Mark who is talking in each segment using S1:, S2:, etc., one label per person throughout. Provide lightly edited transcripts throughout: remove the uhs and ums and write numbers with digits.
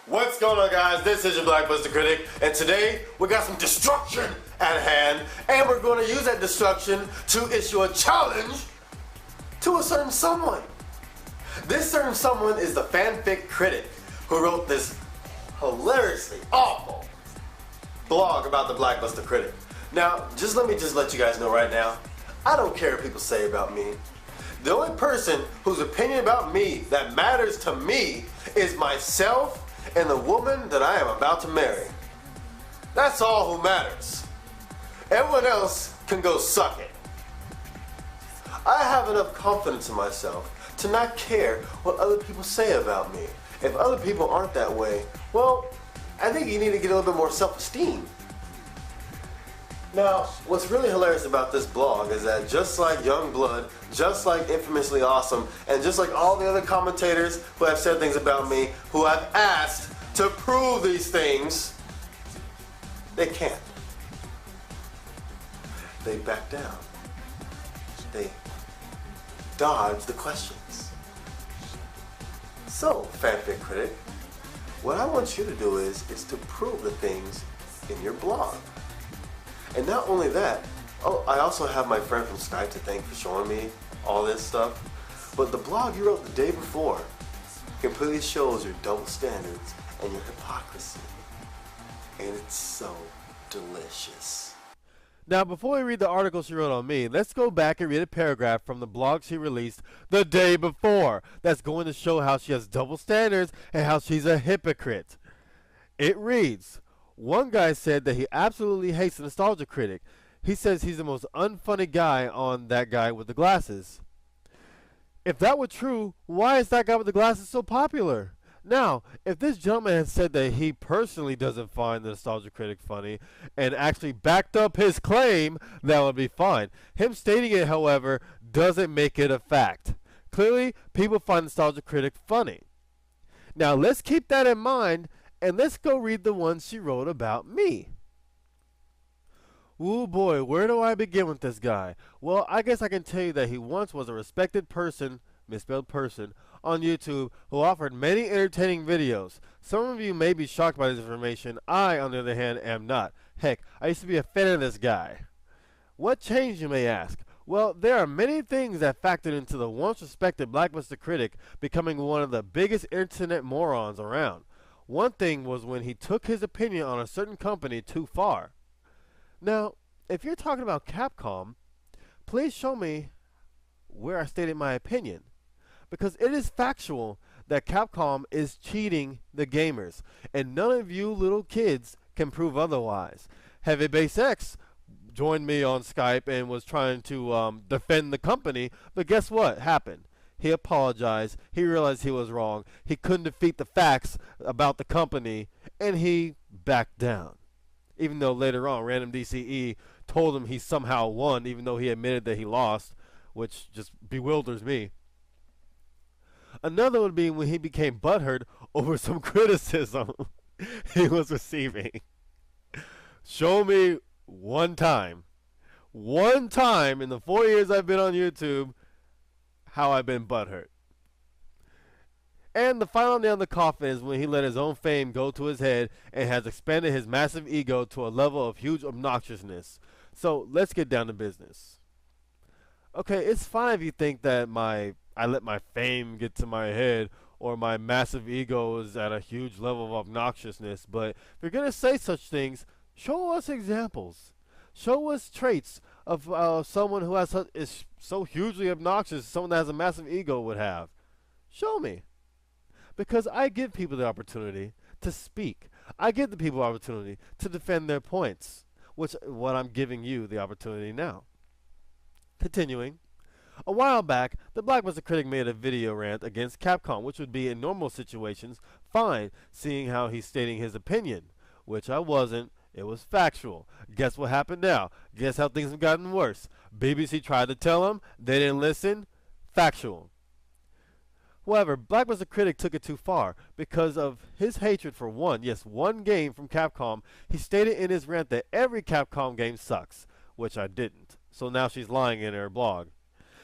S1: What's going on, guys? This is your BLACKbusterCritic, and today we got some destruction at hand, and we're going to use that destruction to issue a challenge to a certain someone. This certain someone is the FanFicCritic, who wrote this hilariously awful blog about the BLACKbusterCritic. Now, let me let you guys know right now, I don't care what people say about me. The only person whose opinion about me that matters to me is myself and the woman that I am about to marry. That's all who matters. Everyone else can go suck it. I have enough confidence in myself to not care what other people say about me. If other people aren't that way, well, I think you need to get a little bit more self-esteem. Now, what's really hilarious about this blog is that just like Youngblood, just like Infamously Awesome, and just like all the other commentators who have said things about me, who I've asked to prove these things, they can't. They back down. They dodge the questions. So, FanFicCritic, what I want you to do is to prove the things in your blog. And not only that, I also have my friend from Skype to thank for showing me all this stuff. But the blog you wrote the day before completely shows your double standards and your hypocrisy. And it's so delicious.
S2: Now, before we read the article she wrote on me, let's go back and read a paragraph from the blog she released the day before. That's going to show how she has double standards and how she's a hypocrite. It reads, one guy said that he absolutely hates the Nostalgia Critic. He says he's the most unfunny guy on That Guy with the Glasses. If that were true, why is That Guy with the Glasses so popular? Now, if this gentleman had said that he personally doesn't find the Nostalgia Critic funny and actually backed up his claim, that would be fine. Him stating it, however, doesn't make it a fact. Clearly, people find Nostalgia Critic funny. Now, let's keep that in mind, and let's go read the one she wrote about me. Ooh boy, where do I begin with this guy? Well, I guess I can tell you that he once was a respected person, misspelled person, on YouTube who offered many entertaining videos. Some of you may be shocked by this information. I, on the other hand, am not. Heck, I used to be a fan of this guy. What changed, you may ask? Well, there are many things that factored into the once respected BLACKbusterCritic becoming one of the biggest internet morons around. One thing was when he took his opinion on a certain company too far. Now, if you're talking about Capcom, please show me where I stated my opinion. Because it is factual that Capcom is cheating the gamers. And none of you little kids can prove otherwise. Heavy Base X joined me on Skype and was trying to defend the company. But guess what happened? He apologized. He realized he was wrong. He couldn't defeat the facts about the company. And he backed down. Even though later on, Random DCE told him he somehow won, even though he admitted that he lost, which just bewilders me. Another would be when he became butthurt over some criticism he was receiving. Show me one time in the 4 years I've been on YouTube, how I've been butthurt. And the final nail in the coffin is when he let his own fame go to his head and has expanded his massive ego to a level of huge obnoxiousness. So let's get down to business. Okay, it's fine if you think that I let my fame get to my head or my massive ego is at a huge level of obnoxiousness, but if you're going to say such things, show us examples. Show us traits of someone who is so hugely obnoxious, someone that has a massive ego would have. Show me. Because I give people the opportunity to speak. I give the people the opportunity to defend their points, which what I'm giving you the opportunity now. Continuing, a while back, the BLACKbusterCritic made a video rant against Capcom, which would be in normal situations fine, seeing how he's stating his opinion, which I wasn't. It was factual. Guess what happened now? Guess how things have gotten worse? BBC tried to tell him, they didn't listen. Factual. However, BLACKbusterCritic took it too far because of his hatred for one game from Capcom. He stated in his rant that every Capcom game sucks, which I didn't. So now she's lying in her blog.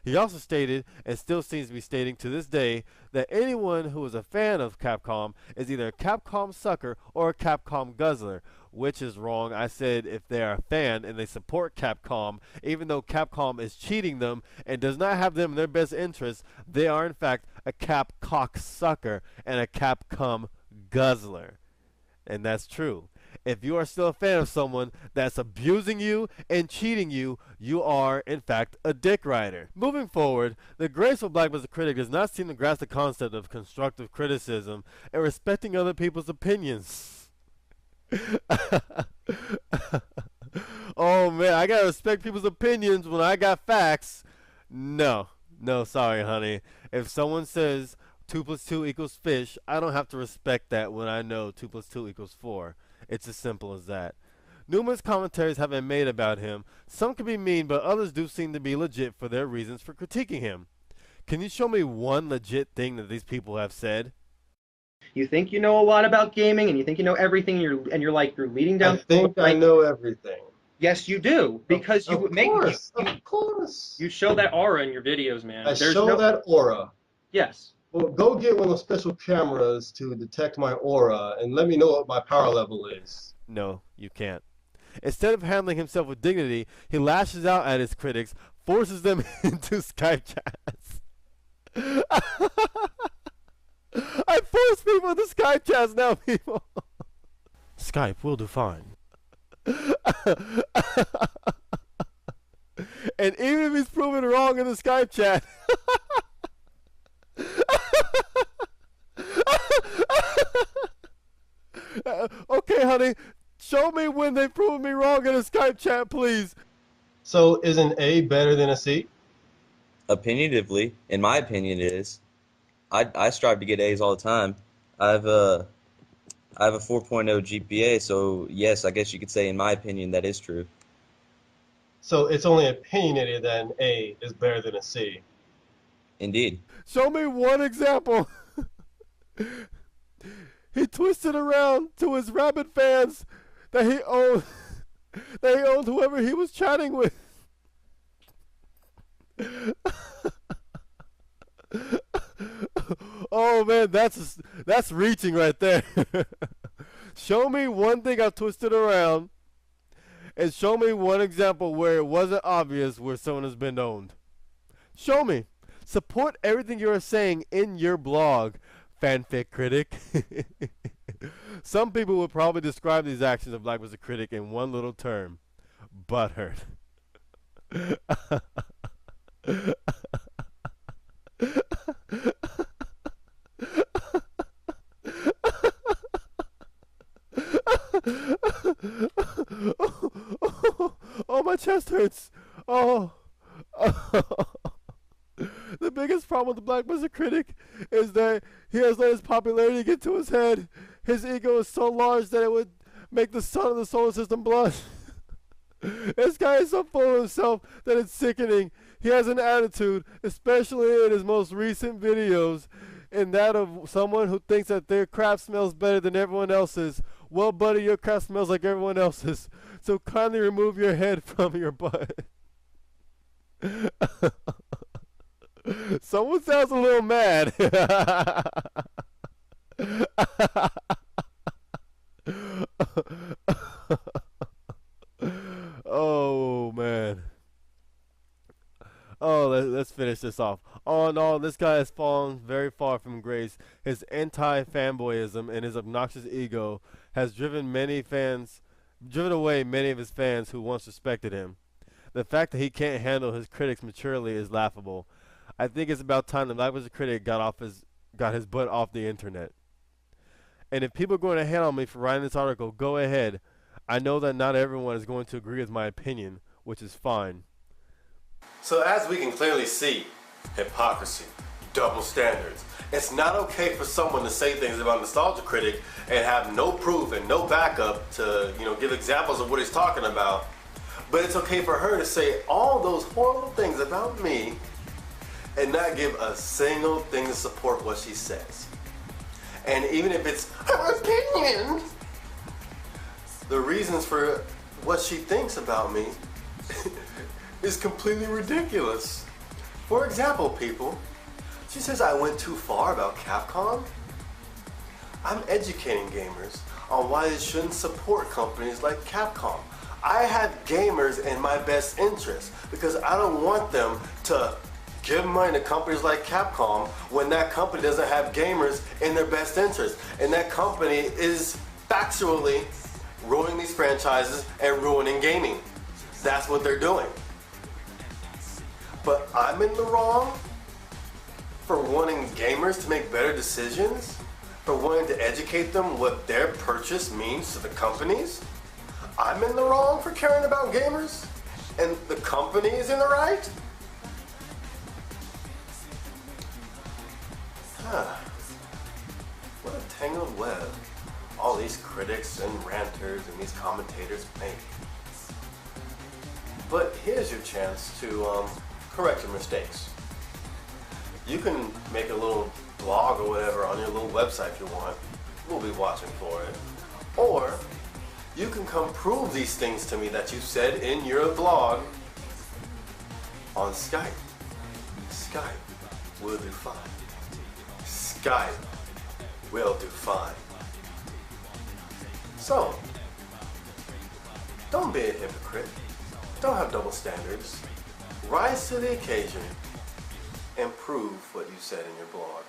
S2: He also stated, and still seems to be stating to this day, that anyone who is a fan of Capcom is either a Capcom sucker or a Capcom guzzler, which is wrong. I said if they are a fan and they support Capcom, even though Capcom is cheating them and does not have them in their best interest, they are in fact a Capcock sucker and a Capcom guzzler. And that's true. If you are still a fan of someone that's abusing you and cheating you, you are, in fact, a dick rider. Moving forward, the graceful BLACKbusterCritic does not seem to grasp the concept of constructive criticism and respecting other people's opinions. Oh man, I gotta respect people's opinions when I got facts. No, sorry, honey. If someone says 2 + 2 = fish, I don't have to respect that when I know 2 + 2 = 4. It's as simple as that. Numerous commentaries have been made about him. Some can be mean, but others do seem to be legit for their reasons for critiquing him. Can you show me one legit thing that these people have said?
S3: You think you know a lot about gaming, and you think you know everything, and you're leading down.
S1: I think I know everything.
S3: Yes, you do, because
S1: of course.
S3: You show that aura in your videos, man.
S1: Show that aura.
S3: Yes.
S1: Well, go get one of those special cameras to detect my aura and let me know what my power level is.
S2: No, you can't. Instead of handling himself with dignity, he lashes out at his critics, forces them into Skype chats. I force people into Skype chats now, people. Skype will do fine. And even if he's proven wrong in the Skype chat, okay, honey, show me when they prove me wrong in a Skype chat, please.
S1: So is an A better than a C?
S4: Opinionatively, in my opinion, it is. I strive to get A's all the time. I have a 4.0 GPA, so yes, I guess you could say, in my opinion, that is true.
S1: So it's only opinionated that an A is better than a C.
S4: Indeed.
S2: Show me one example. He twisted around to his rabid fans that he owned whoever he was chatting with. Oh man, that's reaching right there. Show me one thing I twisted around, and show me one example where it wasn't obvious where someone has been owned. Show me. Support everything you are saying in your blog, FanFicCritic. Some people would probably describe these actions of BLACKbusterCritic in one little term: butthurt. Oh, my chest hurts. Oh. The biggest problem with the BLACKbusterCritic is that he has let his popularity get to his head. His ego is so large that it would make the sun of the solar system blush. This guy is so full of himself that it's sickening. He has an attitude, especially in his most recent videos, in that of someone who thinks that their crap smells better than everyone else's. Well, buddy, your crap smells like everyone else's, so kindly remove your head from your butt. Someone sounds a little mad. Oh man. Oh, let's finish this off. All in all, this guy has fallen very far from grace. His anti-fanboyism and his obnoxious ego has driven away many of his fans who once respected him. The fact that he can't handle his critics maturely is laughable. I think it's about time the BLACKbusterCritic got his butt off the internet. And if people are going to hate on me for writing this article, go ahead. I know that not everyone is going to agree with my opinion, which is fine.
S1: So as we can clearly see, hypocrisy, double standards. It's not okay for someone to say things about Nostalgia Critic and have no proof and no backup to, give examples of what he's talking about. But it's okay for her to say all those horrible things about me and not give a single thing to support what she says. And even if it's her opinion, the reasons for what she thinks about me is completely ridiculous. For example, people, she says I went too far about Capcom. I'm educating gamers on why they shouldn't support companies like Capcom. I have gamers in my best interest because I don't want them to give money to companies like Capcom when that company doesn't have gamers in their best interest. And that company is factually ruining these franchises and ruining gaming. That's what they're doing. But I'm in the wrong for wanting gamers to make better decisions? For wanting to educate them what their purchase means to the companies? I'm in the wrong for caring about gamers? And the company is in the right? What a tangled web all these critics and ranters and these commentators make. But here's your chance to correct your mistakes. You can make a little blog or whatever on your little website if you want. We'll be watching for it. Or you can come prove these things to me that you said in your blog on Skype. Skype will do fine. Skype will do fine. So, don't be a hypocrite. Don't have double standards. Rise to the occasion and prove what you said in your blog.